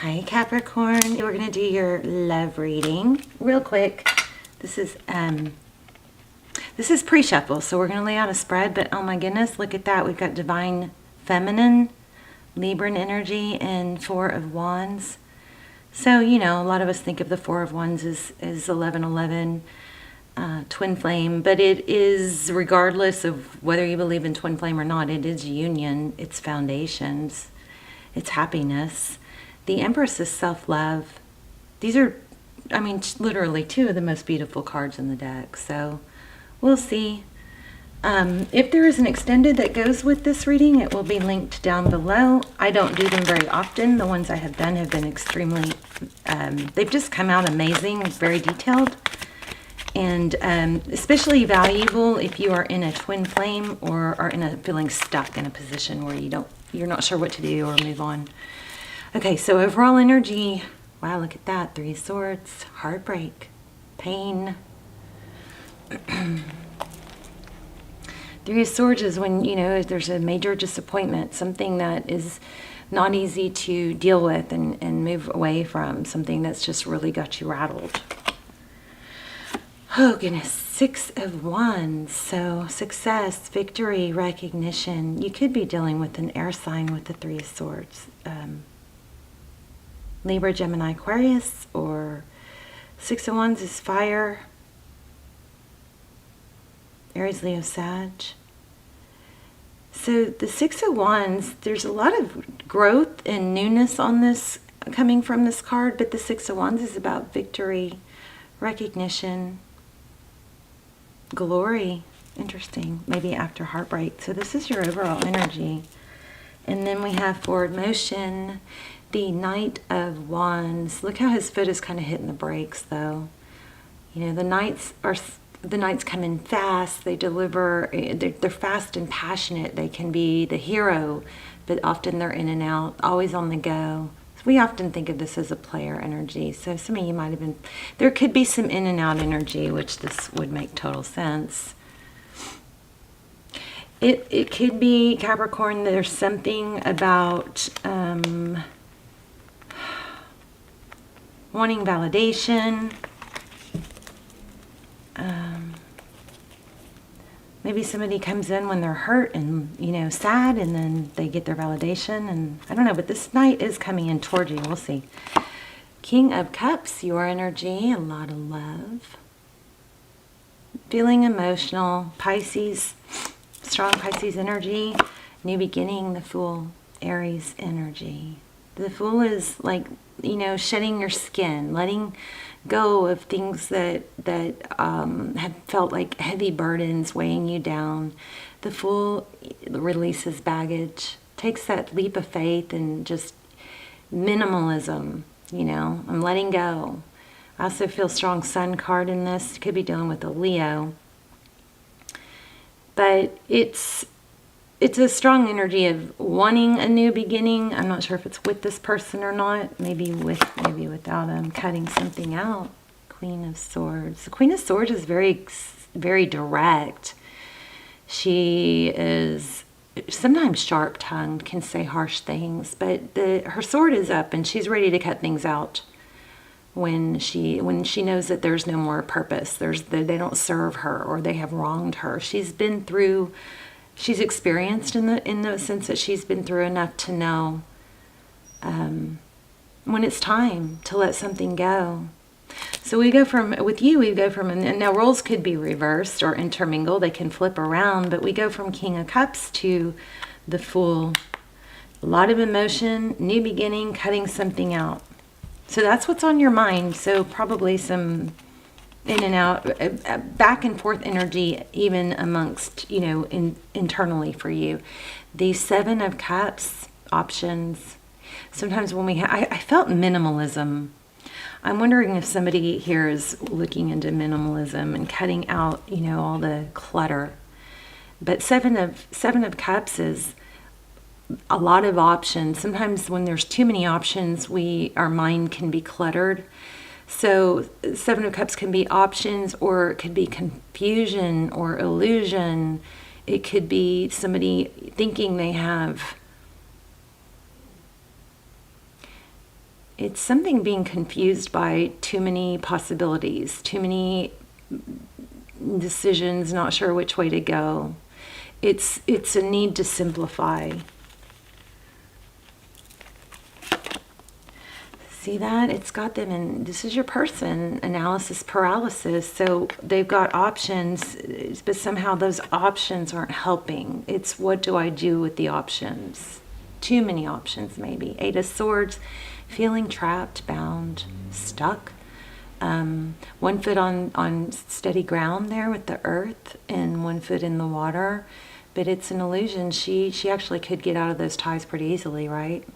Hi Capricorn, we're going to do your love reading real quick. This is pre-shuffle, so we're going to lay out a spread, but oh my goodness, look at that. We've got Divine Feminine, Libran energy, and Four of Wands. So, you know, a lot of us think of the Four of Wands as 1111, twin flame, but it is, regardless of whether you believe in twin flame or not, it is union, it's foundations, it's happiness. The Empress is self-love. These are, I mean, literally two of the most beautiful cards in the deck. So we'll see. If there is an extended that goes with this reading, it will be linked down below. I don't do them very often. The ones I have done have been extremely, they've just come out amazing, very detailed, and especially valuable if you are in a twin flame or are feeling stuck in a position where you're not sure what to do or move on. Okay, so overall energy, wow, look at that. Three of Swords, heartbreak, pain. Three of Swords is when, you know, there's a major disappointment, something that is not easy to deal with and move away from, something that's just really got you rattled. Oh, goodness. Six of Wands. So success, victory, recognition. You could be dealing with an air sign with the Three of Swords. Libra, Gemini, Aquarius, or Six of Wands is fire. Aries, Leo, Sag. So the Six of Wands, there's a lot of growth and newness on this coming from this card, but the Six of Wands is about victory, recognition, glory. Interesting. Maybe after heartbreak. So this is your overall energy. And then we have forward motion, the Knight of Wands. Look how his foot is kind of hitting the brakes, though. You know, the knights come in fast. They deliver. They're fast and passionate. They can be the hero, but often they're in and out, always on the go. So we often think of this as a player energy. So some of you might have been. There could be some in and out energy, which this would make total sense. It could be, Capricorn, there's something about wanting validation. Maybe somebody comes in when they're hurt and, you know, sad, and then they get their validation. And I don't know, but this Knight is coming in toward you. We'll see. King of Cups, your energy, a lot of love. Feeling emotional. Pisces, strong Pisces energy. New beginning, the Fool, Aries energy. The Fool is like, you know, shedding your skin, letting go of things that have felt like heavy burdens weighing you down. The Fool releases baggage, takes that leap of faith, and just minimalism, you know, I'm letting go. I also feel strong Sun card in this. Could be dealing with a Leo. But it's a strong energy of wanting a new beginning. I'm not sure if it's with this person or not. Maybe without them. Cutting something out. Queen of Swords. The Queen of Swords is very, very direct. She is sometimes sharp-tongued, can say harsh things, but her sword is up and she's ready to cut things out when she knows that there's no more purpose. They don't serve her, or they have wronged her. She's experienced in the sense that she's been through enough to know when it's time to let something go. So we go from, and now roles could be reversed or intermingled. They can flip around, but we go from King of Cups to the Fool. A lot of emotion, new beginning, cutting something out. So that's what's on your mind. So probably some in and out, back and forth energy, even amongst, you know, internally for you. The Seven of Cups, options. Sometimes when I felt minimalism. I'm wondering if somebody here is looking into minimalism and cutting out, you know, all the clutter. But Seven of Cups is a lot of options. Sometimes when there's too many options, our mind can be cluttered. So Seven of Cups can be options, or it could be confusion or illusion. It could be somebody thinking they have It's something being confused by too many possibilities, too many decisions, not sure which way to go. It's a need to simplify. See that? It's got them in, this is your person, analysis paralysis. So they've got options, but somehow those options aren't helping. It's what do I do with the options? Too many options maybe. 8 of Swords, feeling trapped, bound, stuck. 1 foot on steady ground there with the earth and 1 foot in the water. But it's an illusion. She actually could get out of those ties pretty easily, right?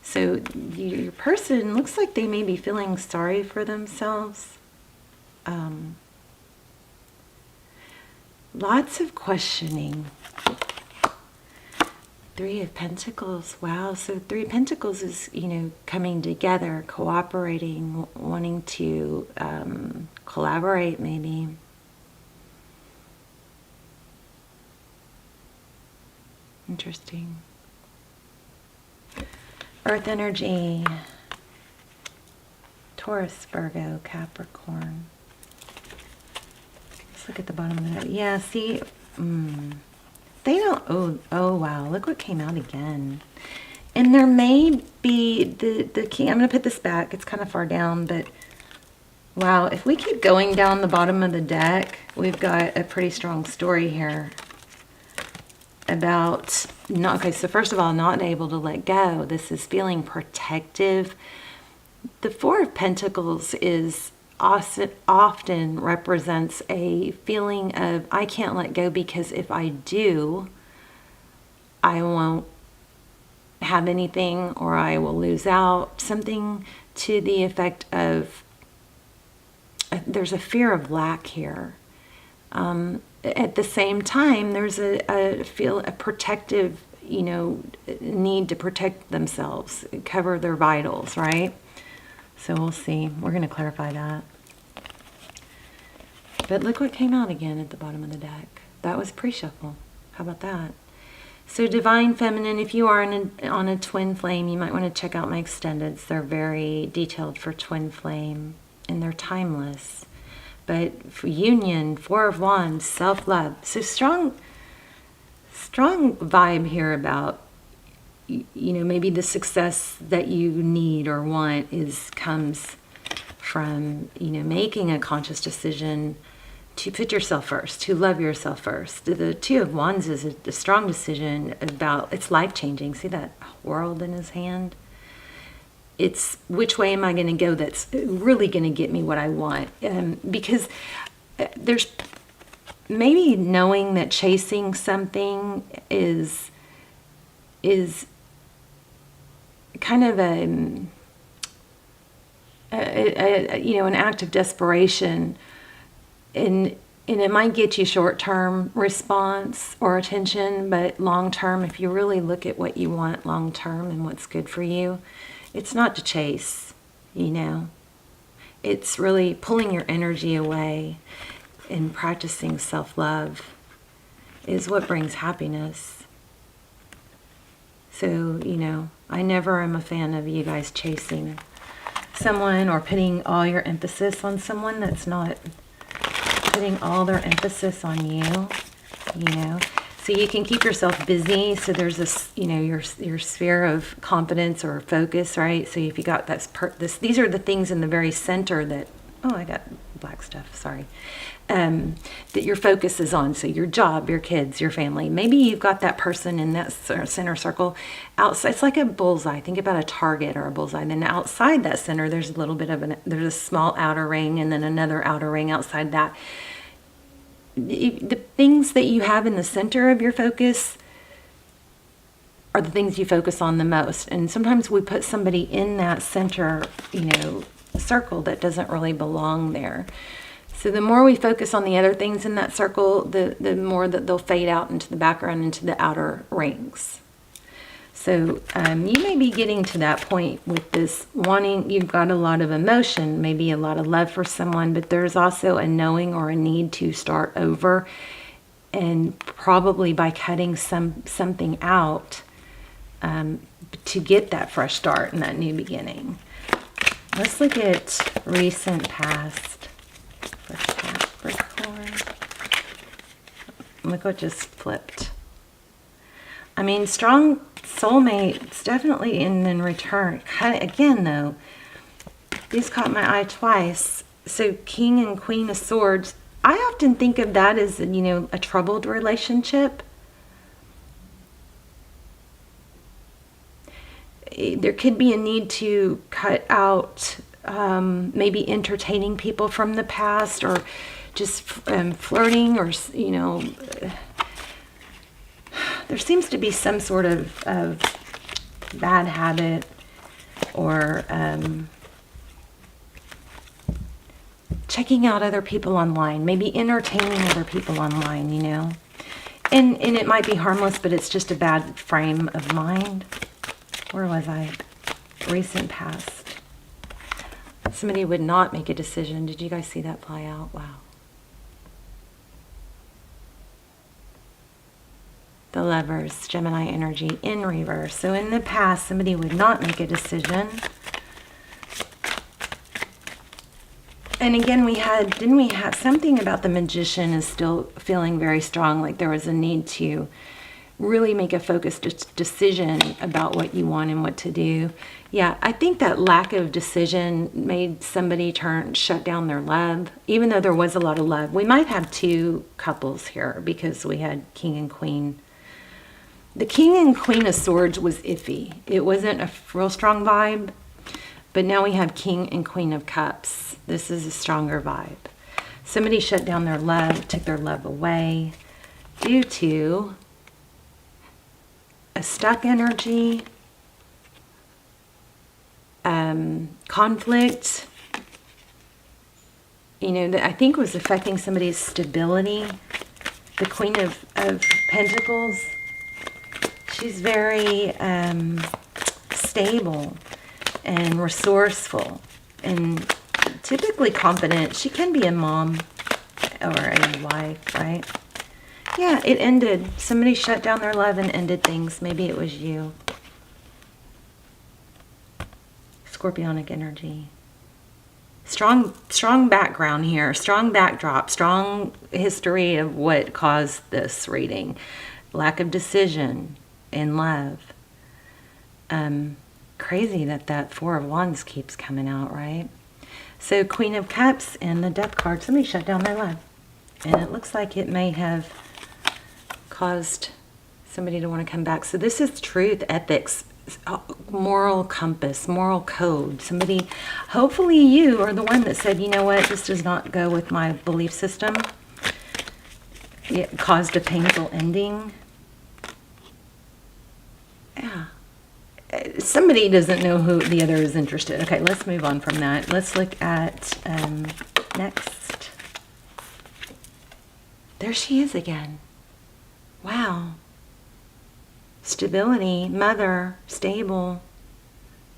So your person looks like they may be feeling sorry for themselves. Lots of questioning. 3 of Pentacles. Wow. So 3 of Pentacles is, coming together, cooperating, wanting to collaborate maybe. Interesting. Earth energy. Taurus, Virgo, Capricorn. Let's look at the bottom of that. Yeah, see, they don't, oh wow, look what came out again. And there may be the king, I'm going to put this back, it's kind of far down, but wow, if we keep going down the bottom of the deck, we've got a pretty strong story here about, okay, so first of all, not able to let go. This is feeling protective. The 4 of Pentacles is often represents a feeling of, I can't let go because if I do, I won't have anything or I will lose out. Something to the effect of, there's a fear of lack here. At the same time, there's a protective, need to protect themselves, cover their vitals, right? So we'll see. We're going to clarify that. But look what came out again at the bottom of the deck. That was pre-shuffle. How about that? So Divine Feminine, if you are on a twin flame, you might want to check out my extendeds. They're very detailed for twin flame, and they're timeless. But for union, 4 of Wands, self-love. So strong vibe here about, maybe the success that you need or want comes from, making a conscious decision to put yourself first, to love yourself first. The 2 of Wands is a strong decision about, it's life-changing. See that world in his hand? It's which way am I going to go that's really going to get me what I want? Because there's maybe knowing that chasing something is kind of an act of desperation, and it might get you short-term response or attention, but long-term, if you really look at what you want long-term and what's good for you, it's not to chase, It's really pulling your energy away and practicing self-love is what brings happiness. So, I never am a fan of you guys chasing someone or putting all your emphasis on someone that's not putting all their emphasis on you, So you can keep yourself busy. So there's this, your sphere of confidence or focus, right? So if you got these are the things in the very center that, I got black stuff, sorry, that your focus is on. So your job, your kids, your family. Maybe you've got that person in that center circle outside. It's like a bullseye. Think about a target or a bullseye. Then outside that center, there's a little bit of there's a small outer ring and then another outer ring outside that. The things that you have in the center of your focus are the things you focus on the most. And sometimes we put somebody in that center, circle that doesn't really belong there. So the more we focus on the other things in that circle, the more that they'll fade out into the background, into the outer rings. So you may be getting to that point with this wanting, you've got a lot of emotion, maybe a lot of love for someone, but there's also a knowing or a need to start over. And probably by cutting something out, to get that fresh start and that new beginning. Let's look at recent past for Capricorn. Look what just flipped. I mean, strong soulmates definitely in return. Again, though, these caught my eye twice. So King and Queen of Swords. I often think of that as, you know, a troubled relationship. There could be a need to cut out maybe entertaining people from the past, or just flirting, or, you know, there seems to be some sort of bad habit, or checking out other people online, maybe entertaining other people online, you know. And it might be harmless, but it's just a bad frame of mind. Where was I? Recent past. Somebody would not make a decision. Did you guys see that play out? Wow. The Lovers, Gemini energy in reverse. So in the past, somebody would not make a decision. And again, didn't we have something about the Magician is still feeling very strong, like there was a need to really make a focused decision about what you want and what to do. Yeah, I think that lack of decision made somebody shut down their love, even though there was a lot of love. We might have two couples here because we had King and Queen. The King and Queen of Swords was iffy. It wasn't a real strong vibe, but now we have King and Queen of Cups. This is a stronger vibe. Somebody shut down their love, took their love away due to a stuck energy, conflict, you know, that I think was affecting somebody's stability. The Queen of Pentacles, she's very stable and resourceful and typically confident. She can be a mom or a wife, right? Yeah, it ended. Somebody shut down their love and ended things. Maybe it was you. Scorpionic energy. Strong background here. Strong backdrop. Strong history of what caused this reading. Lack of decision in love. Crazy that Four of Wands keeps coming out, right? So Queen of Cups and the Death card. Somebody shut down their love. And it looks like it may have caused somebody to want to come back. So this is truth, ethics, moral compass, moral code. Somebody, hopefully you are the one that said, you know what, this does not go with my belief system. It caused a painful ending. Yeah. Somebody doesn't know who the other is interested. Okay, let's move on from that. Let's look at next. There she is again. Wow. Stability, mother, stable.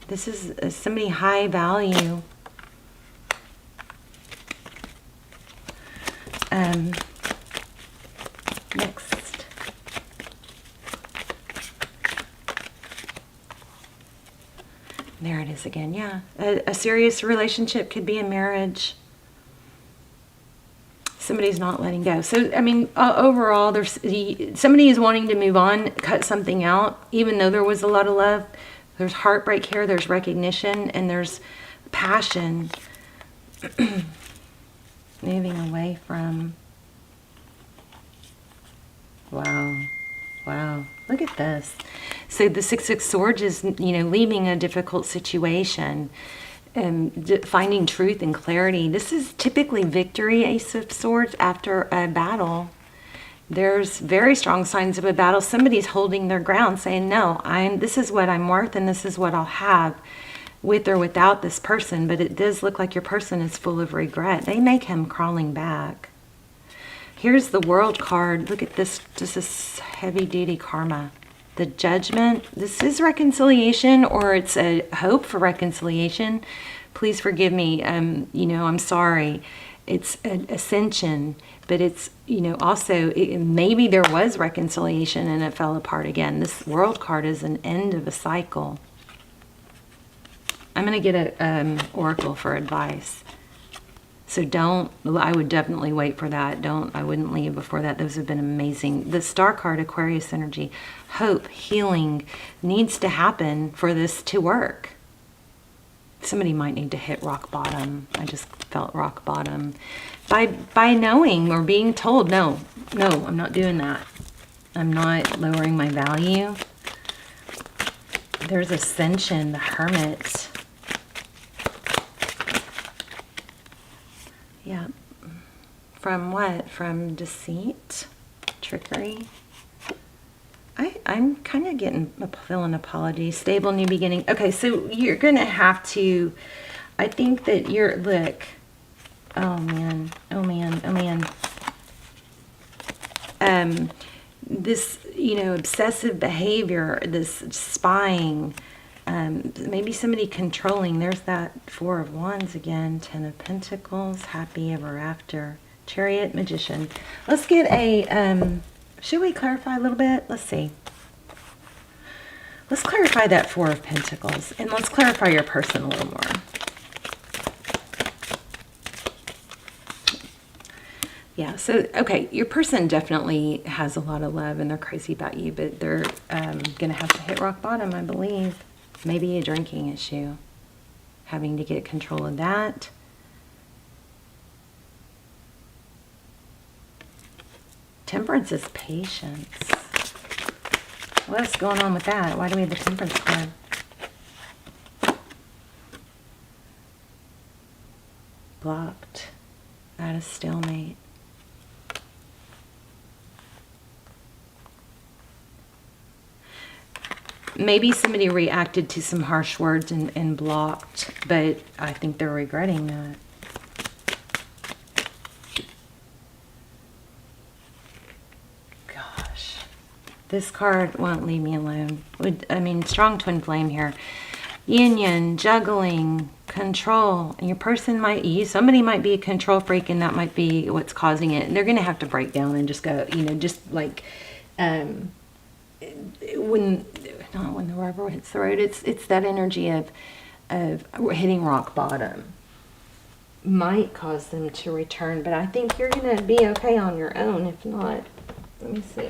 This is somebody high value. Next. There it is again. Yeah. A serious relationship could be a marriage. Somebody's not letting go. So, I mean, overall, somebody is wanting to move on, cut something out, even though there was a lot of love. There's heartbreak here, there's recognition, and there's passion. Moving away from... Wow. Look at this. So the Six of Swords is, you know, leaving a difficult situation. Finding truth and clarity. This is typically victory, Ace of Swords, after a battle. There's very strong signs of a battle. Somebody's holding their ground, saying, no, this is what I'm worth, and this is what I'll have with or without this person. But it does look like your person is full of regret. They may come crawling back. Here's the World card. Look at this. This is heavy-duty karma. The Judgment. This is reconciliation, or it's a hope for reconciliation. Please forgive me. You know, I'm sorry. It's an ascension, but it's, you know, also maybe there was reconciliation and it fell apart again. This World card is an end of a cycle. I'm going to get a oracle for advice. So I would definitely wait for that. I wouldn't leave before that. Those have been amazing. The Star card, Aquarius energy, hope, healing needs to happen for this to work. Somebody might need to hit rock bottom. I just felt rock bottom. By knowing or being told, no, I'm not doing that. I'm not lowering my value. There's ascension, the Hermit. Yeah. From what? From deceit? Trickery? I'm kind of feeling apology. Stable new beginning. Okay, so you're going to have to, I think that look. Oh man. This, you know, obsessive behavior, this spying, maybe somebody controlling. There's that Four of Wands again, Ten of Pentacles, happy ever after, Chariot, Magician. Let's get a, should we clarify a little bit? Let's see. Let's clarify that Four of Pentacles, and let's clarify your person a little more. Yeah, so, okay, your person definitely has a lot of love and they're crazy about you, but they're going to have to hit rock bottom, I believe. Maybe a drinking issue, having to get control of that. Temperance is patience. What's going on with that? Why do we have the Temperance card? Blocked. At a stalemate. Maybe somebody reacted to some harsh words and blocked, but I think they're regretting that. Gosh. This card won't leave me alone. I mean, strong twin flame here. Union, juggling, control. And your person somebody might be a control freak, and that might be what's causing it. And they're going to have to break down and just go, you know, just like, not when the rubber hits the road. It's that energy of hitting rock bottom might cause them to return, but I think you're gonna be okay on your own. If not, let me see.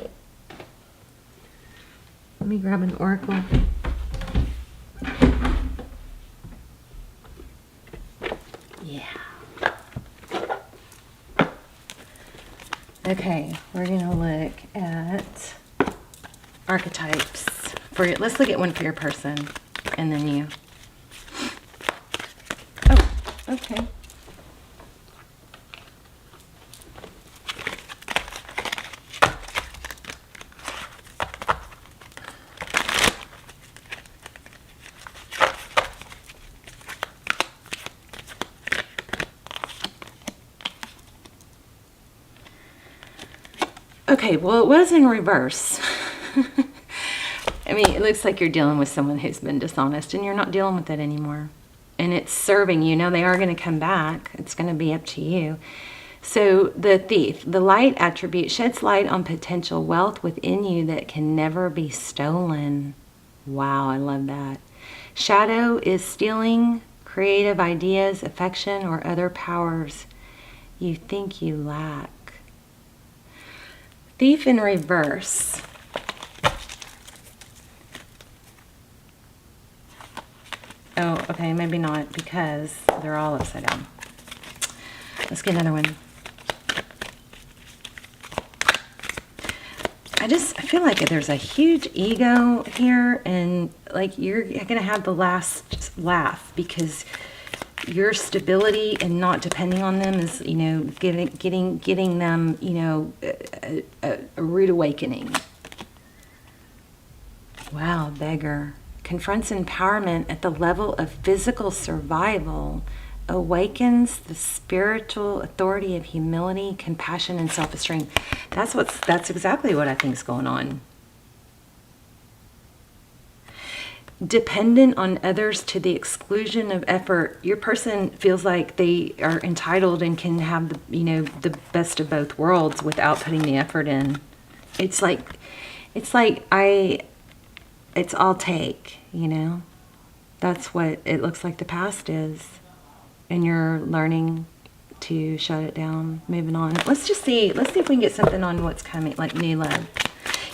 Let me grab an oracle. Yeah. Okay, we're gonna look at archetypes. Let's look at one for your person, and then you. Oh, okay. Okay, well, it was in reverse. I mean, it looks like you're dealing with someone who's been dishonest, and you're not dealing with it anymore. And it's serving you. Now, they are going to come back. It's going to be up to you. So, the Thief, the light attribute, sheds light on potential wealth within you that can never be stolen. Wow, I love that. Shadow is stealing creative ideas, affection, or other powers you think you lack. Thief in reverse. Oh, okay, maybe not, because they're all upside down. Let's get another one. I feel like there's a huge ego here, and like you're gonna have the last laugh because your stability and not depending on them is, you know, getting them, you know, a rude awakening. Wow, Beggar. Confronts empowerment at the level of physical survival, awakens the spiritual authority of humility, compassion, and self-esteem. That's exactly what I think is going on. dependent on others to the exclusion of effort. Your person feels like they are entitled and can have the, you know, the best of both worlds without putting the effort in. It's like it's all take, you know. That's what it looks like the past is, and you're learning to shut it down, moving on. Let's see if we can get something on what's coming, like new love.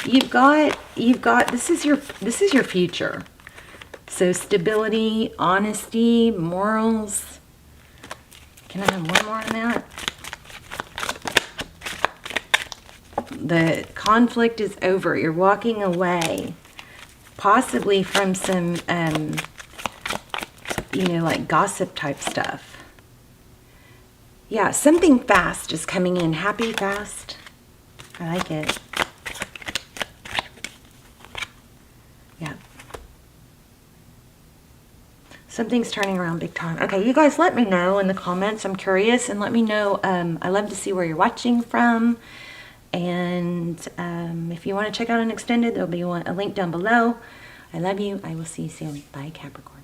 You've got this is your future. So stability, honesty, morals. Can I have one more on that? The conflict is over. You're walking away, possibly from some you know, like gossip type stuff. Yeah, something fast is coming in. Happy fast. I like it. Yeah. Something's turning around big time. Okay, you guys let me know in the comments. I'm curious, and let me know. I love to see where you're watching from. And if you want to check out an extended, there'll be a link down below. I love you. I will see you soon. Bye, Capricorn.